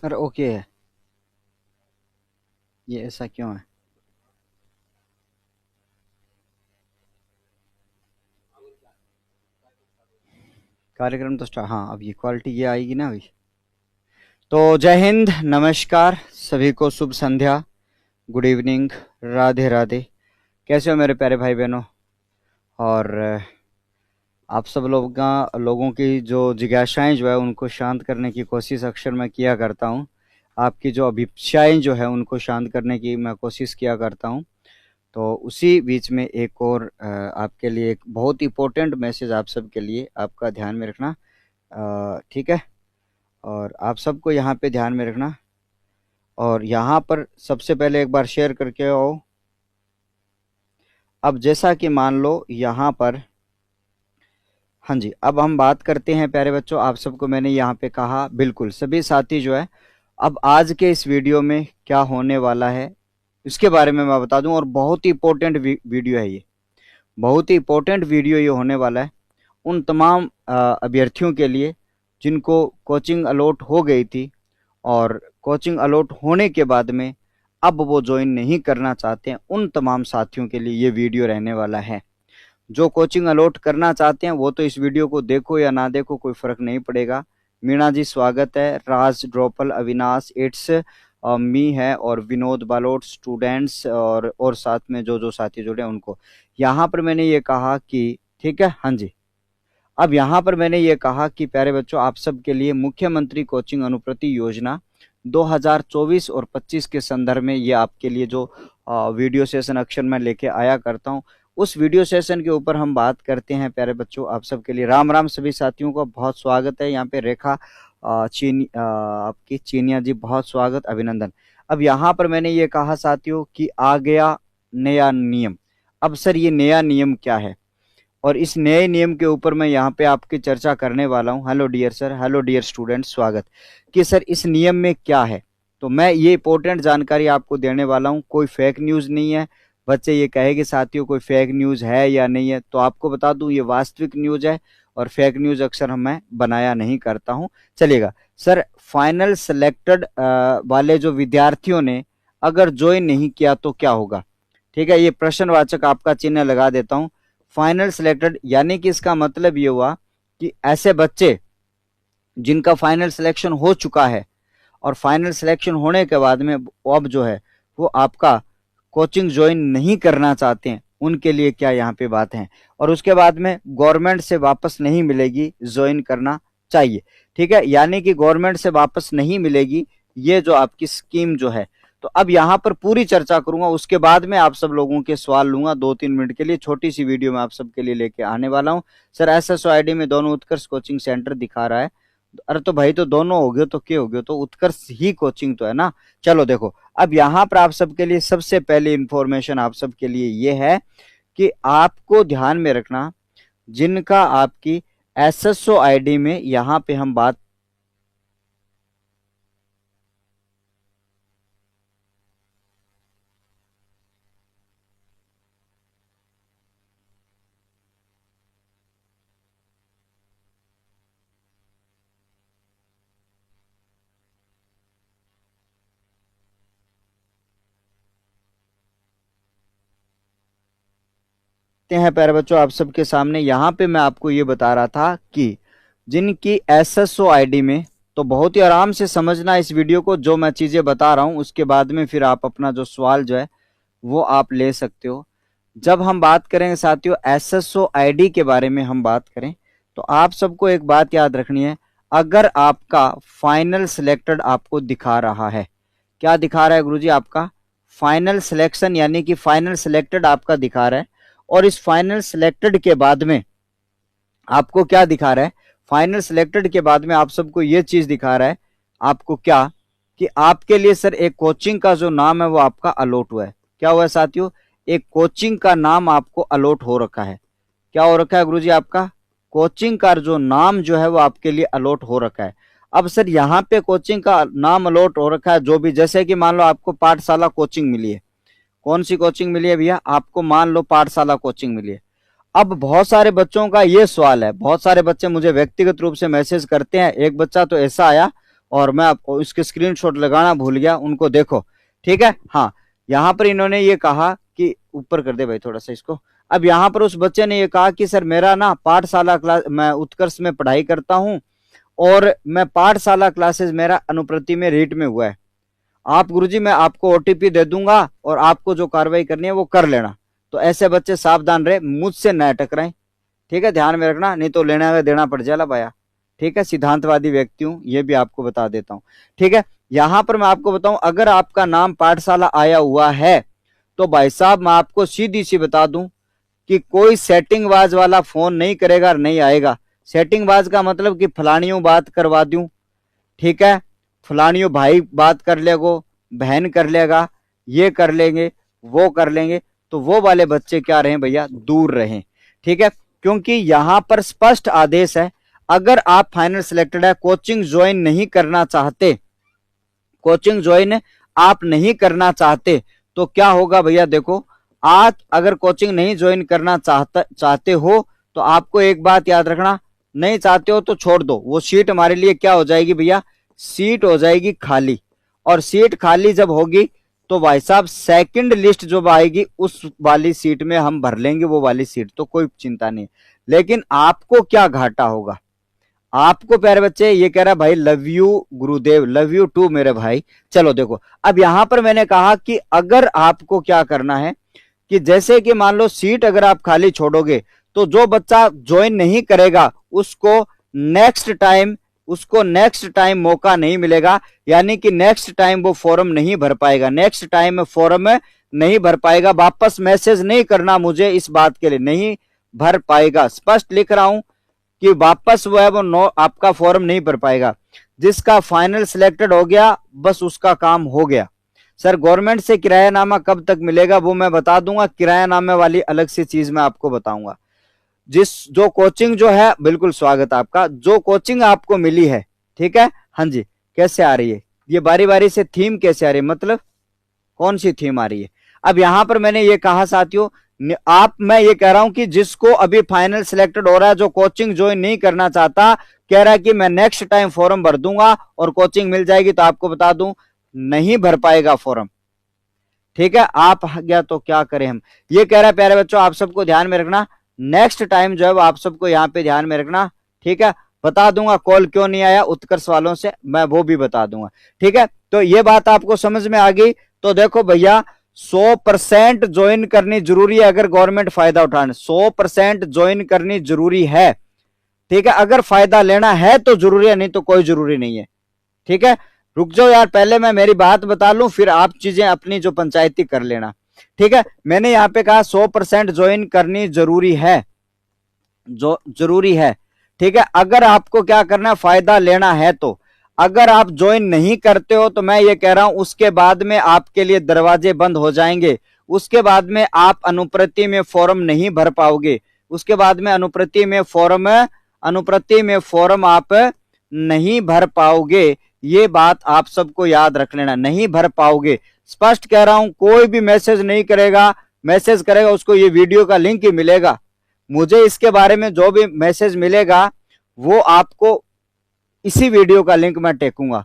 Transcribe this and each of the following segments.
अरे ओके है। ये ऐसा क्यों है? कार्यक्रम तो स्टार्ट, हाँ अब ये क्वालिटी ये आएगी ना अभी। तो जय हिंद, नमस्कार सभी को, शुभ संध्या, गुड इवनिंग, राधे राधे। कैसे हो मेरे प्यारे भाई बहनों? और आप सब लोगों की जो जिज्ञासाएं जो है उनको शांत करने की कोशिश अक्सर मैं किया करता हूँ। आपकी जो अभिप्साएं जो है उनको शांत करने की मैं कोशिश किया करता हूँ। तो उसी बीच में एक और आपके लिए एक बहुत इंपॉर्टेंट मैसेज आप सबके लिए, आपका ध्यान में रखना। ठीक है, और आप सबको यहाँ पे ध्यान में रखना। और यहाँ पर सबसे पहले एक बार शेयर करके आओ। अब जैसा कि मान लो यहाँ पर, हाँ जी, अब हम बात करते हैं प्यारे बच्चों। आप सबको मैंने यहाँ पे कहा, बिल्कुल सभी साथी जो है, अब आज के इस वीडियो में क्या होने वाला है इसके बारे में मैं बता दूं। और बहुत ही इंपॉर्टेंट वीडियो है ये, बहुत ही इंपॉर्टेंट वीडियो ये होने वाला है उन तमाम अभ्यर्थियों के लिए जिनको कोचिंग अलॉट हो गई थी और कोचिंग अलॉट होने के बाद में अब वो ज्वाइन नहीं करना चाहते हैं। उन तमाम साथियों के लिए ये वीडियो रहने वाला है। जो कोचिंग अलॉट करना चाहते हैं वो तो इस वीडियो को देखो या ना देखो, कोई फर्क नहीं पड़ेगा। मीणा जी स्वागत है, राज, ड्रोपल, अविनाश, इट्स मी है, और विनोद बालोट, स्टूडेंट्स, और साथ में जो जो साथी जुड़े उनको। यहाँ पर मैंने ये कहा कि ठीक है, हाँ जी, अब यहाँ पर मैंने ये कहा कि प्यारे बच्चों, आप सबके लिए मुख्यमंत्री कोचिंग अनुप्रति योजना 2024 और 25 के संदर्भ में ये आपके लिए जो वीडियो सेशन अक्सर मैं लेके आया करता हूँ, उस वीडियो सेशन के ऊपर हम बात करते हैं। प्यारे बच्चों, आप सबके लिए राम राम, सभी साथियों का बहुत स्वागत है। यहाँ पे रेखा आपकी चीनिया जी, बहुत स्वागत, अभिनंदन। अब यहाँ पर मैंने ये कहा साथियों कि आ गया नया नियम। अब सर ये नया नियम क्या है, और इस नए नियम के ऊपर मैं यहाँ पे आपकी चर्चा करने वाला हूँ। Hello dear sir, hello dear student, स्वागत। कि सर इस नियम में क्या है, तो मैं ये इंपॉर्टेंट जानकारी आपको देने वाला हूँ। कोई फेक न्यूज़ नहीं है। बच्चे ये कहेंगे साथियों कोई फेक न्यूज़ है या नहीं है, तो आपको बता दूं ये वास्तविक न्यूज़ है, और फेक न्यूज़ अक्सर मैं बनाया नहीं करता हूँ। चलेगा सर। फाइनल सेलेक्टेड वाले जो विद्यार्थियों ने अगर ज्वाइन नहीं किया तो क्या होगा? ठीक है, ये प्रश्नवाचक आपका चिन्ह लगा देता हूँ। फाइनल सिलेक्टेड यानी कि इसका मतलब ये हुआ कि ऐसे बच्चे जिनका फाइनल सिलेक्शन हो चुका है और फाइनल सिलेक्शन होने के बाद में अब जो है वो आपका कोचिंग ज्वाइन नहीं करना चाहते हैं, उनके लिए क्या यहाँ पे बात है। और उसके बाद में गवर्नमेंट से वापस नहीं मिलेगी, ज्वाइन करना चाहिए। ठीक है, यानी कि गवर्नमेंट से वापस नहीं मिलेगी, ये जो आपकी स्कीम जो है। तो अब यहाँ पर पूरी चर्चा करूंगा, उसके बाद में आप सब लोगों के सवाल लूंगा 2-3 मिनट के लिए। छोटी सी वीडियो में आप सबके लिए लेके आने वाला हूँ। सर SSOID में दोनों उत्कर्ष कोचिंग सेंटर दिखा रहा है। अरे तो भाई तो दोनों हो गए तो क्या हो गया, तो उत्कर्ष ही कोचिंग तो है ना। चलो देखो, अब यहाँ पर आप सबके लिए सबसे पहले इंफॉर्मेशन आप सबके लिए ये है कि आपको ध्यान में रखना, जिनका आपकी SSOID में यहाँ पे हम बात हैं प्यारे बच्चों आप सबके सामने। यहाँ पे मैं आपको ये बता रहा था कि जिनकी SSOID में, तो बहुत ही आराम से समझना इस वीडियो को, जो मैं चीजें बता रहा हूँ उसके बाद में फिर आप अपना जो सवाल जो है वो आप ले सकते हो। जब हम बात करेंगे साथियों SSOID के बारे में हम बात करें, तो आप सबको एक बात याद रखनी है। अगर आपका फाइनल सिलेक्टेड आपको दिखा रहा है, क्या दिखा रहा है गुरुजी? आपका फाइनल सिलेक्शन यानी कि फाइनल सिलेक्टेड आपका दिखा रहा है, और इस फाइनल सिलेक्टेड के बाद में आपको क्या दिखा रहा है? फाइनल सिलेक्टेड के बाद में आप सबको ये चीज दिखा रहा है, आपको क्या, कि आपके लिए सर एक कोचिंग का जो नाम है वो आपका अलॉट हुआ है। क्या हुआ है साथियों? एक कोचिंग का नाम आपको अलॉट हो रखा है। क्या हो रखा है गुरुजी? आपका कोचिंग का जो नाम जो है वो आपके लिए अलॉट हो रखा है। अब सर यहाँ पे कोचिंग का नाम अलॉट हो रखा है, जो भी, जैसे कि मान लो आपको पाठशाला कोचिंग मिली है। कौन सी कोचिंग मिली है भैया? आपको मान लो पाठशाला कोचिंग मिली है। अब बहुत सारे बच्चों का ये सवाल है, बहुत सारे बच्चे मुझे व्यक्तिगत रूप से मैसेज करते हैं। एक बच्चा तो ऐसा आया, और मैं आपको इसके स्क्रीनशॉट लगाना भूल गया, उनको देखो, ठीक है। हाँ, यहाँ पर इन्होंने ये कहा कि ऊपर कर दे भाई थोड़ा सा इसको। अब यहाँ पर उस बच्चे ने ये कहा कि सर मेरा ना पाठशाला क्लास, मैं उत्कर्ष में पढ़ाई करता हूँ और मैं पाठशाला क्लासेस मेरा अनुप्रति में रीट में हुआ है। आप गुरुजी मैं आपको ओटीपी दे दूंगा और आपको जो कार्रवाई करनी है वो कर लेना। तो ऐसे बच्चे सावधान रहे, मुझसे न टकराएं, ठीक है, ध्यान में रखना, नहीं तो लेना देना पड़ जाएगा भाया, ठीक है। सिद्धांतवादी व्यक्ति हूं, ये भी आपको बता देता हूं, ठीक है। यहां पर मैं आपको बताऊं, अगर आपका नाम पाठशाला आया हुआ है तो भाई साहब मैं आपको सीधी सी बता दूं कि कोई सेटिंगबाज वाला फोन नहीं करेगा और नहीं आएगा। सेटिंगबाज का मतलब कि फलानियों बात करवा दूं, ठीक है, फलानियों भाई बात कर लेगो, बहन कर लेगा, ये कर लेंगे, वो कर लेंगे, तो वो वाले बच्चे क्या रहे भैया, दूर रहें, ठीक है। क्योंकि यहां पर स्पष्ट आदेश है, अगर आप फाइनल सिलेक्टेड है, कोचिंग ज्वाइन नहीं करना चाहते, कोचिंग ज्वाइन आप नहीं करना चाहते, तो क्या होगा भैया, देखो आप अगर कोचिंग नहीं ज्वाइन करना चाहते हो तो आपको एक बात याद रखना, नहीं चाहते हो तो छोड़ दो, वो सीट हमारे लिए क्या हो जाएगी भैया, सीट हो जाएगी खाली। और सीट खाली जब होगी तो भाई साहब सेकंड लिस्ट जो आएगी उस वाली सीट में हम भर लेंगे वो वाली सीट, तो कोई चिंता नहीं। लेकिन आपको क्या घाटा होगा, आपको प्यारे बच्चे, ये कह रहा भाई love you Gurudev, love you to मेरे भाई। चलो देखो, अब यहां पर मैंने कहा कि अगर आपको क्या करना है कि जैसे कि मान लो सीट अगर आप खाली छोड़ोगे तो जो बच्चा ज्वाइन नहीं करेगा उसको नेक्स्ट टाइम मौका नहीं मिलेगा, यानी कि नेक्स्ट टाइम वो फॉर्म नहीं भर पाएगा, नेक्स्ट टाइम फॉर्म नहीं भर पाएगा। वापस मैसेज नहीं करना मुझे इस बात के लिए, नहीं भर पाएगा, स्पष्ट लिख रहा हूं कि वापस वो है वो आपका फॉर्म नहीं भर पाएगा। जिसका फाइनल सिलेक्टेड हो गया बस उसका काम हो गया। सर गवर्नमेंट से किरायानामा कब तक मिलेगा वो मैं बता दूंगा, किरायानामे वाली अलग सी चीज मैं आपको बताऊंगा। जो कोचिंग जो है, बिल्कुल स्वागत आपका, जो कोचिंग आपको मिली है, ठीक है, हाँ जी, कैसे आ रही है ये बारी बारी से थीम कैसे आ रही है, मतलब कौन सी थीम आ रही है। अब यहां पर मैंने ये कहा साथियों, मैं ये कह रहा हूं कि जिसको अभी फाइनल सिलेक्टेड हो रहा है, जो कोचिंग ज्वाइन नहीं करना चाहता, कह रहा है कि मैं नेक्स्ट टाइम फॉर्म भर दूंगा और कोचिंग मिल जाएगी, तो आपको बता दूं नहीं भर पाएगा फॉर्म, ठीक है। आप गया तो क्या करें हम, ये कह रहा है प्यारे बच्चों आप सबको ध्यान में रखना, नेक्स्ट टाइम जो है आप सबको यहाँ पे ध्यान में रखना, ठीक है। बता दूंगा कॉल क्यों नहीं आया उत्कर्ष वालों से, मैं वो भी बता दूंगा, ठीक है। तो ये बात आपको समझ में आ गई। तो देखो भैया 100% ज्वाइन करनी जरूरी है, अगर गवर्नमेंट फायदा उठाने 100% ज्वाइन करनी जरूरी है, ठीक है। अगर फायदा लेना है तो जरूरी है, नहीं तो कोई जरूरी नहीं है, ठीक है। रुक जाओ यार, पहले मैं मेरी बात बता लूं, फिर आप चीजें अपनी जो पंचायती कर लेना, ठीक है। मैंने यहाँ पे कहा 100% ज्वाइन करनी जरूरी है, जो जरूरी है, ठीक है। अगर आपको क्या करना है, फायदा लेना है, तो अगर आप ज्वाइन नहीं करते हो तो मैं ये कह रहा हूं उसके बाद में आपके लिए दरवाजे बंद हो जाएंगे, उसके बाद में आप अनुप्रति में फॉर्म नहीं भर पाओगे, उसके बाद में अनुप्रति में फॉर्म आप नहीं भर पाओगे। ये बात आप सबको याद रख लेना, नहीं भर पाओगे, स्पष्ट कह रहा हूं। कोई भी मैसेज नहीं करेगा, मैसेज करेगा उसको ये वीडियो का लिंक ही मिलेगा, मुझे इसके बारे में जो भी मैसेज मिलेगा वो आपको इसी वीडियो का लिंक मैं टेकूंगा।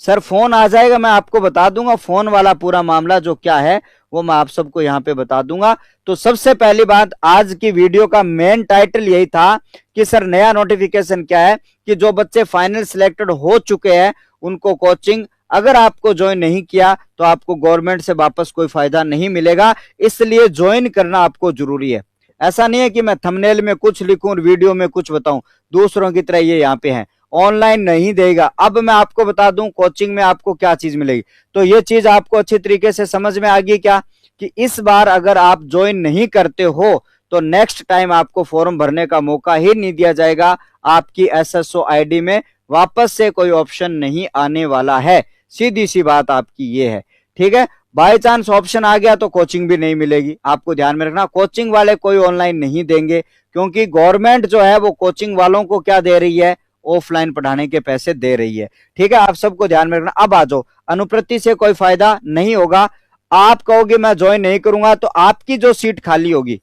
सर फोन आ जाएगा, मैं आपको बता दूंगा फोन वाला पूरा मामला जो क्या है वो मैं आप सबको यहाँ पे बता दूंगा। तो सबसे पहली बात, आज की वीडियो का मेन टाइटल यही था कि सर नया नोटिफिकेशन क्या है कि जो बच्चे फाइनल सिलेक्टेड हो चुके हैं उनको कोचिंग अगर आपको ज्वाइन नहीं किया तो आपको गवर्नमेंट से वापस कोई फायदा नहीं मिलेगा, इसलिए ज्वाइन करना आपको जरूरी है। ऐसा नहीं है कि मैं थंबनेल में कुछ लिखूं और वीडियो में कुछ बताऊं, दूसरों की तरह ये यहाँ पे है, ऑनलाइन नहीं देगा। अब मैं आपको बता दूं कोचिंग में आपको क्या चीज मिलेगी, तो ये चीज आपको अच्छी तरीके से समझ में आ गई क्या, कि इस बार अगर आप ज्वाइन नहीं करते हो तो नेक्स्ट टाइम आपको फॉर्म भरने का मौका ही नहीं दिया जाएगा, आपकी एसएसओ आईडी में वापस से कोई ऑप्शन नहीं आने वाला है, सीधी सी बात आपकी ये है, ठीक है। बाय चांस ऑप्शन आ गया तो कोचिंग भी नहीं मिलेगी, आपको ध्यान में रखना। कोचिंग वाले कोई ऑनलाइन नहीं देंगे, क्योंकि गवर्नमेंट जो है वो कोचिंग वालों को क्या दे रही है, ऑफलाइन पढ़ाने के पैसे दे रही है, ठीक है। आप सबको ध्यान में रखना। अब आ जाओ, अनुप्रति से कोई फायदा नहीं होगा। आप कहोगे मैं ज्वाइन नहीं करूंगा, तो आपकी जो सीट खाली होगी,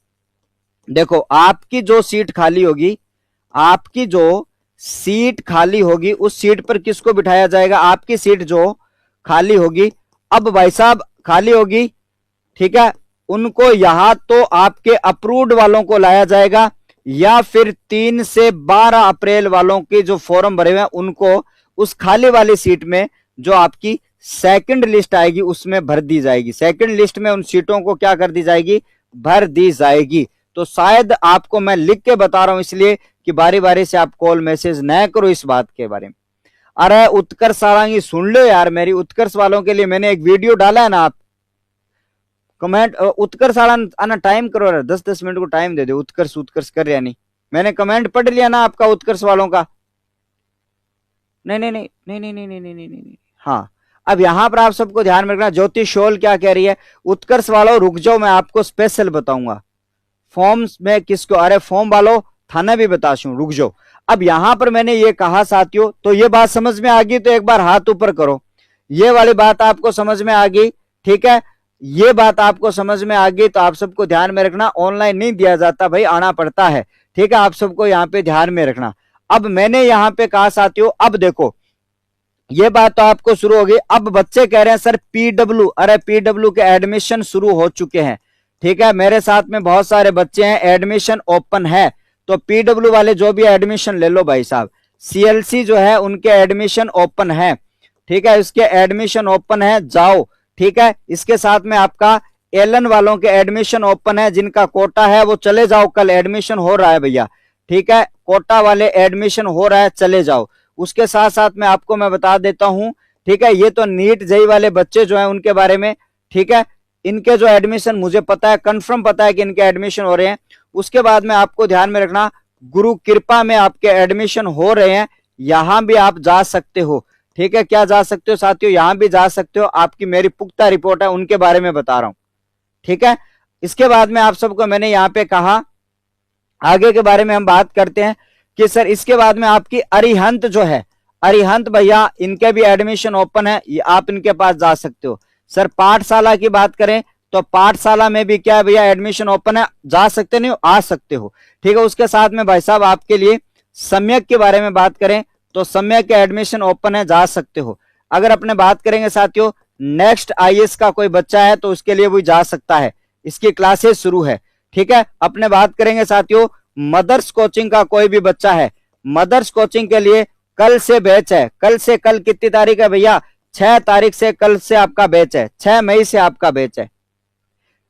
देखो आपकी जो सीट खाली होगी, आपकी जो सीट खाली होगी उस सीट पर किसको बिठाया जाएगा, आपकी सीट जो खाली होगी, अब भाई साहब खाली होगी, ठीक है, उनको यहां तो आपके अप्रूव्ड वालों को लाया जाएगा या फिर 3 से 12 अप्रैल वालों के जो फॉर्म भरे हुए हैं उनको उस खाली वाली सीट में जो आपकी सेकंड लिस्ट आएगी उसमें भर दी जाएगी। सेकंड लिस्ट में उन सीटों को क्या कर दी जाएगी, भर दी जाएगी। तो शायद आपको मैं लिख के बता रहा हूं इसलिए कि बारी बारी से आप कॉल मैसेज न करो इस बात के बारे में। अरे उत्कर्ष सारंगी सुन लो यार, मेरी उत्कर्ष वालों के लिए मैंने एक वीडियो डाला है ना, आप कमेंट उत्कर्ष आना टाइम करो, 10-10 मिनट को टाइम दे दो, उत्कर्ष उत्कर्ष कर या नहीं, मैंने कमेंट पढ़ लिया ना आपका उत्कर्ष वालों का। नहीं नहीं नहीं नहीं नहीं नहीं नहीं नहीं नहीं नहीं, हाँ अब यहां पर आप सबको ध्यान में रखना। ज्योति शोल क्या कह रही है, उत्कर्ष वालों रुक जाओ, मैं आपको स्पेशल बताऊंगा फॉर्म्स में किसको, अरे फॉर्म वालों थाना भी बताशू, रुक जाओ। अब यहां पर मैंने ये कहा साथियों, तो ये बात समझ में आ गई तो एक बार हाथ ऊपर करो, ये वाली बात आपको समझ में आ गई, ठीक है, ये बात आपको समझ में आ गई। तो आप सबको ध्यान में रखना, ऑनलाइन नहीं दिया जाता भाई, आना पड़ता है, ठीक है, आप सबको यहाँ पे ध्यान में रखना। अब मैंने यहाँ पे कहा साथियों, अब देखो ये बात तो आपको शुरू हो गई। अब बच्चे कह रहे हैं सर पीडब्ल्यू, अरे पीडब्ल्यू के एडमिशन शुरू हो चुके हैं, ठीक है, मेरे साथ में बहुत सारे बच्चे हैं, एडमिशन ओपन है, तो पीडब्ल्यू वाले जो भी एडमिशन ले लो भाई साहब। सीएलसी जो है उनके एडमिशन ओपन है, ठीक है, इसके एडमिशन ओपन है, जाओ, ठीक है। इसके साथ में आपका एलन वालों के एडमिशन ओपन है, जिनका कोटा है वो चले जाओ, कल एडमिशन हो रहा है भैया, ठीक है, कोटा वाले एडमिशन हो रहा है, चले जाओ। उसके साथ साथ में आपको मैं बता देता हूं, ठीक है, ये तो नीट जेई वाले बच्चे जो हैं उनके बारे में, ठीक है, इनके जो एडमिशन मुझे पता है, कंफर्म पता है कि इनके एडमिशन हो रहे हैं। उसके बाद में आपको ध्यान में रखना, गुरु कृपा में आपके एडमिशन हो रहे हैं, यहां भी आप जा सकते हो, ठीक है, क्या जा सकते हो साथियों, यहां भी जा सकते हो, आपकी मेरी पुख्ता रिपोर्ट है, उनके बारे में बता रहा हूं, ठीक है। इसके बाद में आप सबको मैंने यहां पे कहा, आगे के बारे में हम बात करते हैं कि सर इसके बाद में आपकी अरिहंत जो है, अरिहंत भैया इनके भी एडमिशन ओपन है, आप इनके पास जा सकते हो। सर पाठशाला की बात करें तो पाठशाला में भी क्या है भैया, एडमिशन ओपन है, जा सकते नहीं हो, आ सकते हो, ठीक है। उसके साथ में भाई साहब आपके लिए सम्यक के बारे में बात करें तो सम्यक के एडमिशन ओपन है, जा सकते हो। अगर अपने बात करेंगे साथियों नेक्स्ट आईएएस का कोई बच्चा है तो उसके लिए भी जा सकता है, इसकी क्लासेस शुरू है, ठीक है। अपने बात करेंगे साथियों मदर्स कोचिंग का कोई भी बच्चा है, मदर्स कोचिंग के लिए कल से बैच है, कल से, कल कितनी तारीख है भैया, 6 तारीख से कल से आपका बैच है, 6 मई से आपका बैच है,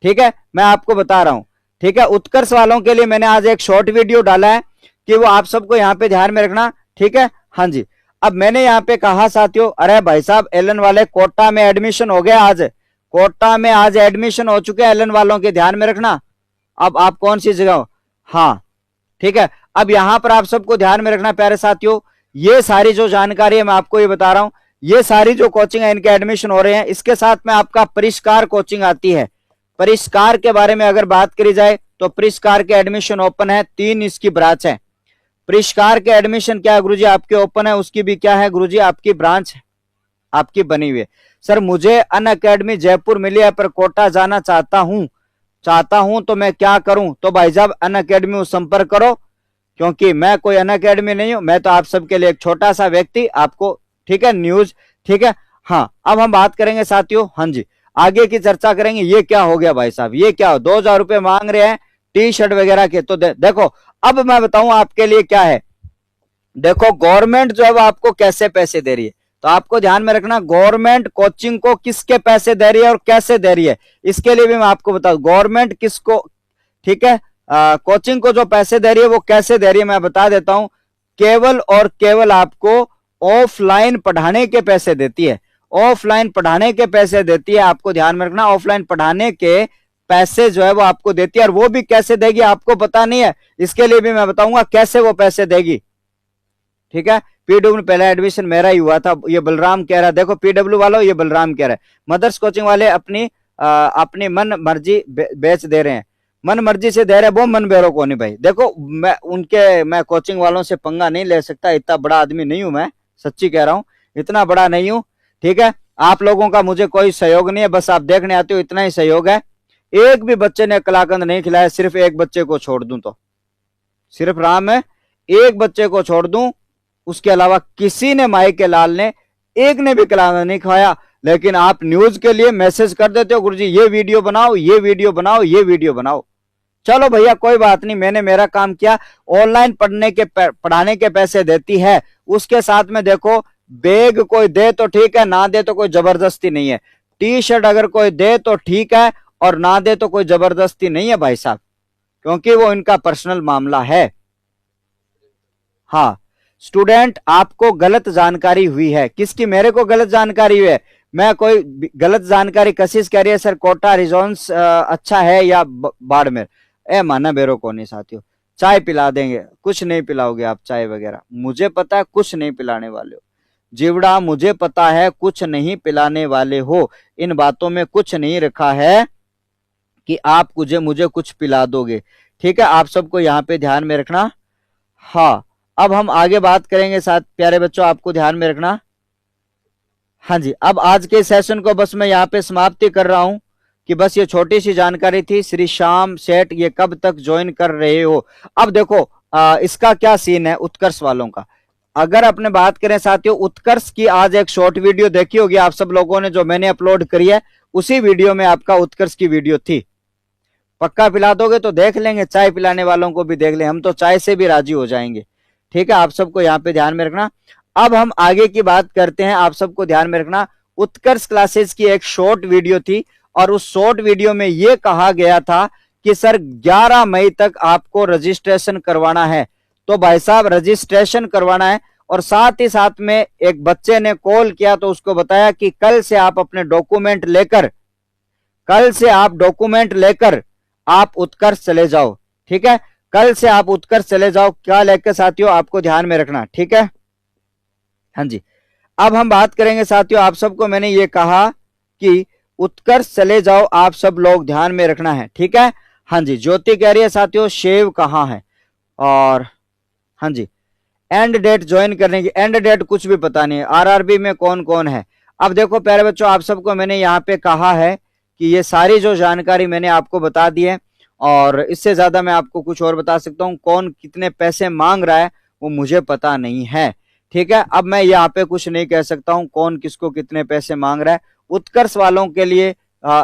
ठीक है, मैं आपको बता रहा हूं, ठीक है। उत्कर्ष वालों के लिए मैंने आज एक शॉर्ट वीडियो डाला है कि वो आप सबको यहाँ पे ध्यान में रखना, ठीक है, हाँ जी। अब मैंने यहाँ पे कहा साथियों, अरे भाई साहब एलन वाले कोटा में एडमिशन हो गया, आज कोटा में आज एडमिशन हो चुके हैं एलन वालों के, ध्यान में रखना। अब आप कौन सी जगह हो, हाँ ठीक है। अब यहां पर आप सबको ध्यान में रखना प्यारे साथियों, ये सारी जो जानकारी है मैं आपको ये बता रहा हूं, ये सारी जो कोचिंग है इनके एडमिशन हो रहे हैं। इसके साथ में आपका परिष्कार कोचिंग आती है, परिष्कार के बारे में अगर बात करी जाए तो परिष्कार के एडमिशन ओपन है, 3 इसकी ब्रांच है। परिष्कार के एडमिशन क्या है गुरुजी आपके ओपन है, उसकी भी क्या है गुरुजी आपकी ब्रांच आपकी बनी हुई है। सर मुझे अन अकेडमी जयपुर मिली है पर कोटा जाना चाहता हूं तो मैं क्या करूं, तो भाई साहब अन अकेडमी संपर्क करो, क्योंकि मैं कोई अन अकेडमी नहीं हूं, मैं तो आप सबके लिए एक छोटा सा व्यक्ति, आपको ठीक है न्यूज, ठीक है। हाँ अब हम बात करेंगे साथियों, हाँ जी आगे की चर्चा करेंगे। ये क्या हो गया भाई साहब, ये क्या 2000 रुपए मांग रहे हैं टी शर्ट वगैरह के, तो देखो अब मैं बताऊं आपके लिए क्या है। देखो गवर्नमेंट जो है वो आपको कैसे पैसे दे रही है, तो आपको ध्यान में रखना गवर्नमेंट कोचिंग को किसके पैसे दे रही है और कैसे दे रही है, इसके लिए भी मैं आपको बताऊं गवर्नमेंट किसको, ठीक है, कोचिंग को जो पैसे दे रही है वो कैसे दे रही है मैं बता देता हूं। केवल और केवल आपको ऑफलाइन पढ़ाने के पैसे देती है, ऑफलाइन पढ़ाने के पैसे देती है, आपको ध्यान में रखना ऑफलाइन पढ़ाने के पैसे जो है वो आपको देती है। और वो भी कैसे देगी आपको पता नहीं है, इसके लिए भी मैं बताऊंगा कैसे वो पैसे देगी, ठीक है। पीडब्ल्यू पहला एडमिशन मेरा ही हुआ था, ये बलराम कह रहा है, देखो पीडब्ल्यू वालों ये बलराम कह रहा है। मदर्स कोचिंग वाले अपनी मन मर्जी बेच दे रहे हैं, मन मर्जी से दे रहे हैं, वो मन बेरो को नहीं भाई। देखो मैं कोचिंग वालों से पंगा नहीं ले सकता, इतना बड़ा आदमी नहीं हूं मैं, सच्ची कह रहा हूं, इतना बड़ा नहीं हूं, ठीक है। आप लोगों का मुझे कोई सहयोग नहीं है, बस आप देखने आते हो इतना ही सहयोग है। एक भी बच्चे ने कलाकंद नहीं खिलाया, सिर्फ एक बच्चे को छोड़ दूं तो, सिर्फ राम है, एक बच्चे को छोड़ दूं उसके अलावा किसी ने माई के लाल ने एक ने भी कलाकंद नहीं खाया। लेकिन आप न्यूज के लिए मैसेज कर देते हो, गुरुजी ये वीडियो बनाओ, ये वीडियो बनाओ, ये वीडियो बनाओ। चलो भैया कोई बात नहीं, मैंने मेरा काम किया। ऑनलाइन पढ़ाने के पैसे देती है, उसके साथ में देखो बैग कोई दे तो ठीक है, ना दे तो कोई जबरदस्ती नहीं है। टी शर्ट अगर कोई दे तो ठीक है, और ना दे तो कोई जबरदस्ती नहीं है भाई साहब, क्योंकि वो इनका पर्सनल मामला है। हाँ स्टूडेंट, आपको गलत जानकारी हुई है। किसकी? मेरे को गलत जानकारी हुई है। मैं कोई गलत जानकारी कशिश कह रही है सर कोटा रिजॉन्स अच्छा है या बाड़मेर। ए माना बेरो को नहीं साथियों, चाय पिला देंगे, कुछ नहीं पिलाओगे आप चाय वगैरह, मुझे पता है कुछ नहीं पिलाने वाले हो। जीवड़ा मुझे पता है कुछ नहीं पिलाने वाले हो। इन बातों में कुछ नहीं रखा है कि आप मुझे कुछ पिला दोगे। ठीक है, आप सबको यहाँ पे ध्यान में रखना। हाँ अब हम आगे बात करेंगे साथ प्यारे बच्चों, आपको ध्यान में रखना। हाँ जी, अब आज के सेशन को बस मैं यहाँ पे समाप्ति कर रहा हूं कि बस ये छोटी सी जानकारी थी। श्री श्याम सेठ ये कब तक ज्वाइन कर रहे हो? अब देखो इसका क्या सीन है उत्कर्ष वालों का। अगर अपने बात करें साथियों, उत्कर्ष की आज एक शॉर्ट वीडियो देखी होगी आप सब लोगों ने, जो मैंने अपलोड करी है, उसी वीडियो में आपका उत्कर्ष की वीडियो थी। पक्का पिला दोगे तो देख लेंगे, चाय पिलाने वालों को भी देख लें, हम तो चाय से भी राजी हो जाएंगे। ठीक है, आप सबको यहाँ पे ध्यान में रखना। अब हम आगे की बात करते हैं, आप सबको ध्यान में रखना। उत्कर्ष क्लासेस की एक शॉर्ट वीडियो थी, और उस शॉर्ट वीडियो में यह कहा गया था कि सर 11 मई तक आपको रजिस्ट्रेशन करवाना है। तो भाई साहब रजिस्ट्रेशन करवाना है, और साथ ही साथ में एक बच्चे ने कॉल किया तो उसको बताया कि कल से आप अपने डॉक्यूमेंट लेकर आप उत्कर्ष चले जाओ। ठीक है, कल से आप उत्कर्ष चले जाओ। क्या लेकर साथियों, आपको ध्यान में रखना। ठीक है, हाँ जी। अब हम बात करेंगे साथियों, आप सबको मैंने ये कहा कि उत्कर्ष चले जाओ, आप सब लोग ध्यान में रखना है। ठीक है, हाँ जी। ज्योति कह रही है साथियों शेव कहाँ है, और हाँ जी एंड डेट ज्वाइन करने की, एंड डेट कुछ भी पता नहीं है। आरआरबी में कौन कौन है? अब देखो प्यारे बच्चों, आप सबको मैंने यहाँ पे कहा है कि ये सारी जो जानकारी मैंने आपको बता दी है, और इससे ज्यादा मैं आपको कुछ और बता सकता हूँ। कौन कितने पैसे मांग रहा है वो मुझे पता नहीं है। ठीक है, अब मैं यहाँ पे कुछ नहीं कह सकता हूँ कौन किसको कितने पैसे मांग रहा है। उत्कर्ष वालों के लिए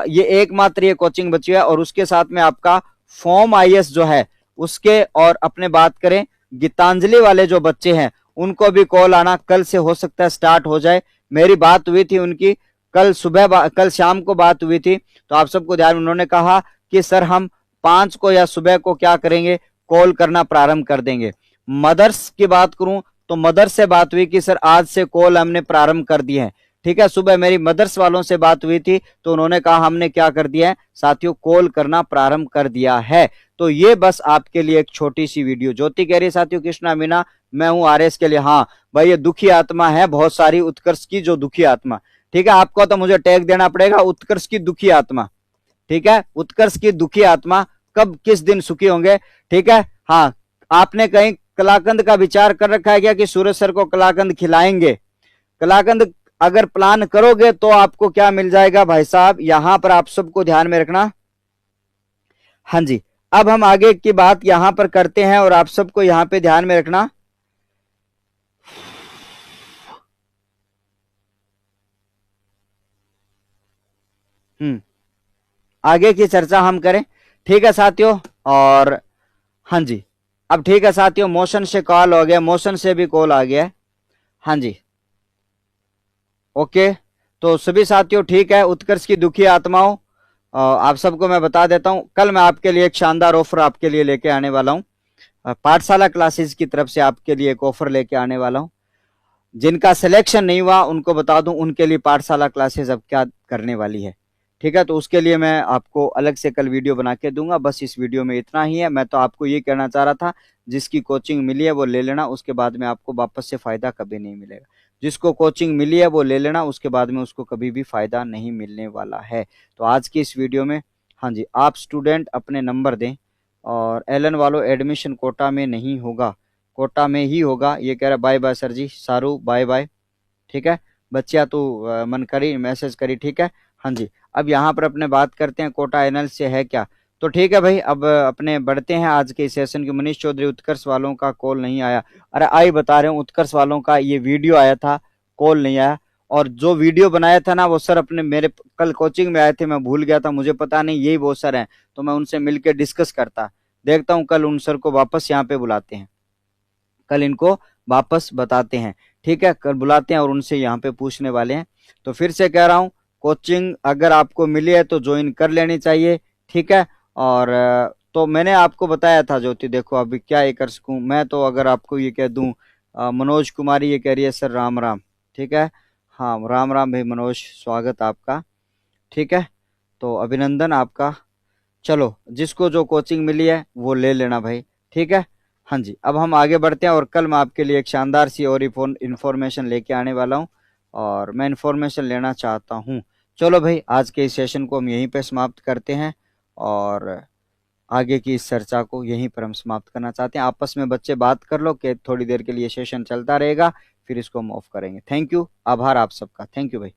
ये एकमात्र ये कोचिंग बची है, और उसके साथ में आपका फॉर्म आईएएस जो है उसके, और अपने बात करें गीतांजलि वाले जो बच्चे हैं उनको भी कॉल आना कल से हो सकता है स्टार्ट हो जाए। मेरी बात हुई थी उनकी कल शाम को बात हुई थी, तो आप सबको ध्यान, उन्होंने कहा कि सर हम 5 को या सुबह को क्या करेंगे, कॉल करना प्रारंभ कर देंगे। मदर्स की बात करूं तो मदर्स से बात हुई कि सर आज से कॉल हमने प्रारंभ कर दिए हैं। ठीक है, सुबह मेरी मदर्स वालों से बात हुई थी तो उन्होंने कहा हमने क्या कर दिया है साथियों, कॉल करना प्रारंभ कर दिया है। तो ये बस आपके लिए एक छोटी सी वीडियो। ज्योति कह रही है साथियों कृष्णा मीना मैं हूं आरएस के लिए। हाँ भाई, ये दुखी आत्मा है बहुत सारी, उत्कर्ष की जो दुखी आत्मा। ठीक है, आपको तो मुझे टैग देना पड़ेगा, उत्कर्ष की दुखी आत्मा। ठीक है, उत्कर्ष की दुखी आत्मा कब किस दिन सुखी होंगे। ठीक है, हाँ आपने कहीं कलाकंद का विचार कर रखा है क्या कि सूरज सर को कलाकंद खिलाएंगे? कलाकंद अगर प्लान करोगे तो आपको क्या मिल जाएगा भाई साहब, यहां पर आप सबको ध्यान में रखना। हाँ जी, अब हम आगे की बात यहां पर करते हैं, और आप सबको यहां पे ध्यान में रखना। आगे की चर्चा हम करें। ठीक है साथियों, और हाँ जी अब ठीक है साथियों, मोशन से कॉल हो गया, मोशन से भी कॉल आ गया। हाँ जी ओके, तो सभी साथियों ठीक है। उत्कर्ष की दुखी आत्माओं, आप सबको मैं बता देता हूं, कल मैं आपके लिए एक शानदार ऑफर आपके लिए लेके आने वाला हूं। पाठशाला क्लासेस की तरफ से आपके लिए एक ऑफर लेके आने वाला हूं। जिनका सिलेक्शन नहीं हुआ उनको बता दूं, उनके लिए पाठशाला क्लासेस अब क्या करने वाली है। ठीक है, तो उसके लिए मैं आपको अलग से कल वीडियो बना के दूंगा। बस इस वीडियो में इतना ही है। मैं तो आपको ये कहना चाह रहा था, जिसकी कोचिंग मिली है वो ले लेना, उसके बाद में आपको वापस से फायदा कभी नहीं मिलेगा। जिसको कोचिंग मिली है वो ले लेना, उसके बाद में उसको कभी भी फायदा नहीं मिलने वाला है। तो आज की इस वीडियो में हाँ जी, आप स्टूडेंट अपने नंबर दें, और एलन वालों एडमिशन कोटा में नहीं होगा, कोटा में ही होगा। ये कह रहा बाय बाय सर जी, सारू बाय बाय। ठीक है, बच्चिया तो मन करी मैसेज करी। ठीक है, हाँ जी। अब यहाँ पर अपने बात करते हैं कोटा एनएल से है क्या। तो ठीक है भाई, अब अपने बढ़ते हैं आज के सेशन के। मनीष चौधरी, उत्कर्ष वालों का कॉल नहीं आया। अरे आई बता रहे हूँ, उत्कर्ष वालों का ये वीडियो आया था, कॉल नहीं आया। और जो वीडियो बनाया था ना वो सर अपने मेरे कल कोचिंग में आए थे, मैं भूल गया था, मुझे पता नहीं यही वो सर हैं, तो मैं उनसे मिलकर डिस्कस करता। देखता हूँ कल उन सर को वापस यहाँ पे बुलाते हैं, कल इनको वापस बताते हैं। ठीक है, कल बुलाते हैं और उनसे यहाँ पे पूछने वाले हैं। तो फिर से कह रहा हूँ, कोचिंग अगर आपको मिली है तो ज्वाइन कर लेनी चाहिए। ठीक है, और तो मैंने आपको बताया था ज्योति, देखो अभी क्या ये कर सकूं मैं, तो अगर आपको ये कह दूं, मनोज कुमारी ये कह रही है सर राम राम। ठीक है, हाँ राम राम भाई मनोज, स्वागत आपका। ठीक है, तो अभिनंदन आपका। चलो, जिसको जो कोचिंग मिली है वो ले लेना भाई। ठीक है, हाँ जी, अब हम आगे बढ़ते हैं और कल मैं आपके लिए एक शानदार सी और इन्फॉर्मेशन लेके आने वाला हूँ, और मैं इन्फॉर्मेशन लेना चाहता हूँ। चलो भाई, आज के इस सेशन को हम यहीं पे समाप्त करते हैं, और आगे की इस चर्चा को यहीं पर हम समाप्त करना चाहते हैं। आपस में बच्चे बात कर लो कि थोड़ी देर के लिए सेशन चलता रहेगा, फिर इसको हम ऑफ करेंगे। थैंक यू, आभार आप सबका, थैंक यू भाई।